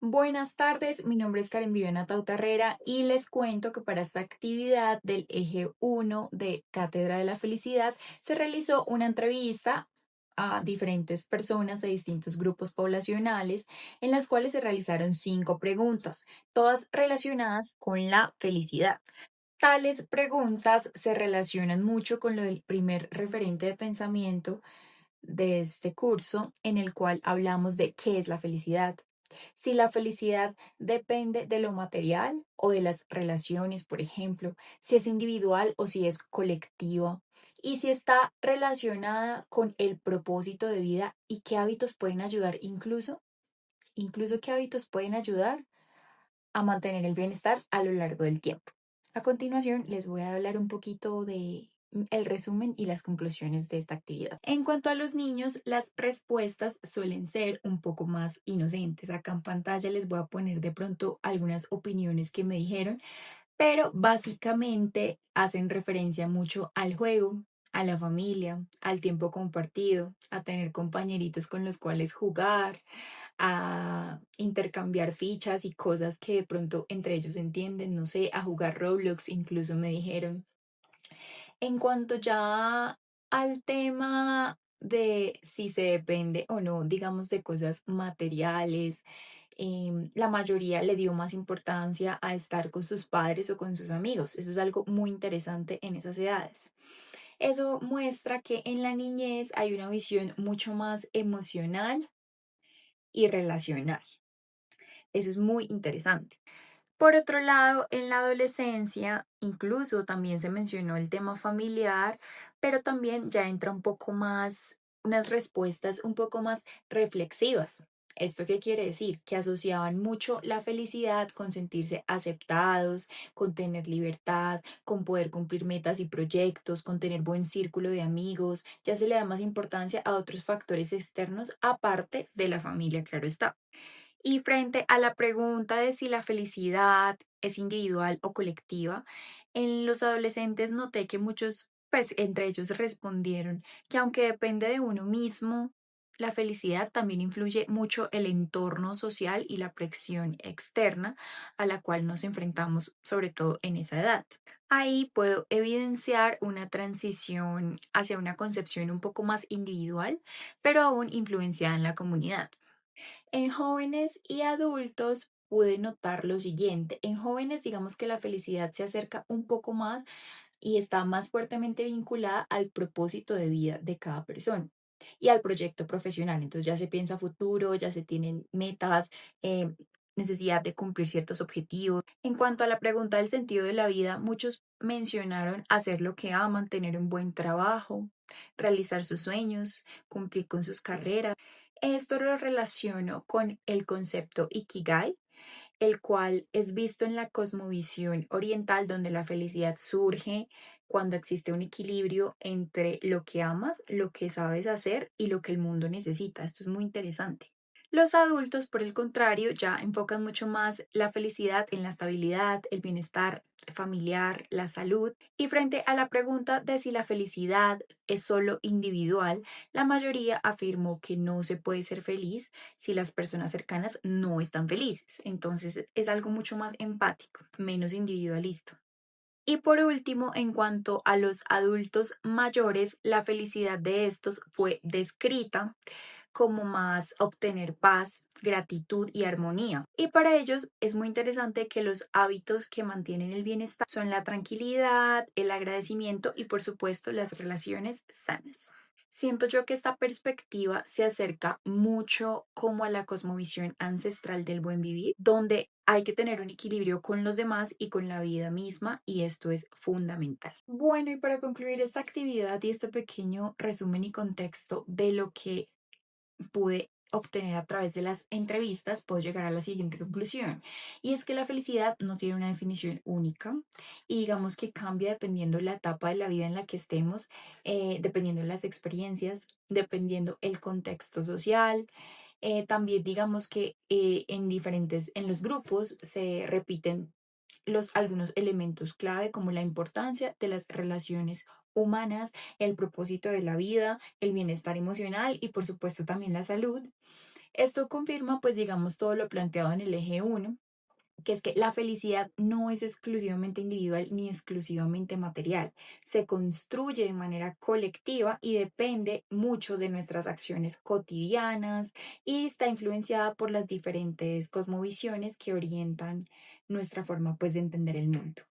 Buenas tardes, mi nombre es Karen Viviana Tautarrera y les cuento que para esta actividad del eje 1 de Cátedra de la Felicidad se realizó una entrevista a diferentes personas de distintos grupos poblacionales en las cuales se realizaron 5 preguntas, todas relacionadas con la felicidad. Tales preguntas se relacionan mucho con lo del primer referente de pensamiento de este curso en el cual hablamos de qué es la felicidad, si la felicidad depende de lo material o de las relaciones, por ejemplo, si es individual o si es colectiva, y si está relacionada con el propósito de vida y qué hábitos pueden ayudar, incluso qué hábitos pueden ayudar a mantener el bienestar a lo largo del tiempo. A continuación, les voy a hablar un poquito de el resumen y las conclusiones de esta actividad. En cuanto a los niños, las respuestas suelen ser un poco más inocentes. Acá en pantalla les voy a poner de pronto algunas opiniones que me dijeron, pero básicamente hacen referencia mucho al juego, a la familia, al tiempo compartido, a tener compañeritos con los cuales jugar, a intercambiar fichas y cosas que de pronto entre ellos entienden, no sé, a jugar Roblox, incluso me dijeron. En cuanto ya al tema de si se depende o no, digamos, de cosas materiales, la mayoría le dio más importancia a estar con sus padres o con sus amigos. Eso es algo muy interesante en esas edades. Eso muestra que en la niñez hay una visión mucho más emocional y relacional. Eso es muy interesante. Por otro lado, en la adolescencia, incluso también se mencionó el tema familiar, pero también ya entra un poco más, unas respuestas un poco más reflexivas. ¿Esto qué quiere decir? Que asociaban mucho la felicidad con sentirse aceptados, con tener libertad, con poder cumplir metas y proyectos, con tener buen círculo de amigos. Ya se le da más importancia a otros factores externos aparte de la familia, claro está. Y frente a la pregunta de si la felicidad es individual o colectiva, en los adolescentes noté que muchos, pues entre ellos respondieron que aunque depende de uno mismo, la felicidad también influye mucho el entorno social y la presión externa a la cual nos enfrentamos, sobre todo en esa edad. Ahí puedo evidenciar una transición hacia una concepción un poco más individual, pero aún influenciada en la comunidad. En jóvenes y adultos pude notar lo siguiente. En jóvenes, digamos que la felicidad se acerca un poco más y está más fuertemente vinculada al propósito de vida de cada persona y al proyecto profesional. Entonces ya se piensa a futuro, ya se tienen metas, necesidad de cumplir ciertos objetivos. En cuanto a la pregunta del sentido de la vida, muchos mencionaron hacer lo que aman, tener un buen trabajo, realizar sus sueños, cumplir con sus carreras. Esto lo relaciono con el concepto Ikigai, el cual es visto en la cosmovisión oriental, donde la felicidad surge cuando existe un equilibrio entre lo que amas, lo que sabes hacer y lo que el mundo necesita. Esto es muy interesante. Los adultos, por el contrario, ya enfocan mucho más la felicidad en la estabilidad, el bienestar familiar, la salud. Y frente a la pregunta de si la felicidad es solo individual, la mayoría afirmó que no se puede ser feliz si las personas cercanas no están felices. Entonces es algo mucho más empático, menos individualista. Y por último, en cuanto a los adultos mayores, la felicidad de estos fue descrita como más obtener paz, gratitud y armonía. Y para ellos es muy interesante que los hábitos que mantienen el bienestar son la tranquilidad, el agradecimiento y por supuesto las relaciones sanas. Siento yo que esta perspectiva se acerca mucho como a la cosmovisión ancestral del buen vivir, donde hay que tener un equilibrio con los demás y con la vida misma, y esto es fundamental. Bueno, y para concluir esta actividad y este pequeño resumen y contexto de lo que pude obtener a través de las entrevistas, puedo llegar a la siguiente conclusión. Y es que la felicidad no tiene una definición única y digamos que cambia dependiendo la etapa de la vida en la que estemos, dependiendo de las experiencias, dependiendo el contexto social. También digamos que en los grupos se repiten algunos elementos clave como la importancia de las relaciones humanas, el propósito de la vida, el bienestar emocional y por supuesto también la salud. Esto confirma, pues digamos, todo lo planteado en el eje uno, que es que la felicidad no es exclusivamente individual ni exclusivamente material. Se construye de manera colectiva y depende mucho de nuestras acciones cotidianas y está influenciada por las diferentes cosmovisiones que orientan nuestra forma, pues, de entender el mundo.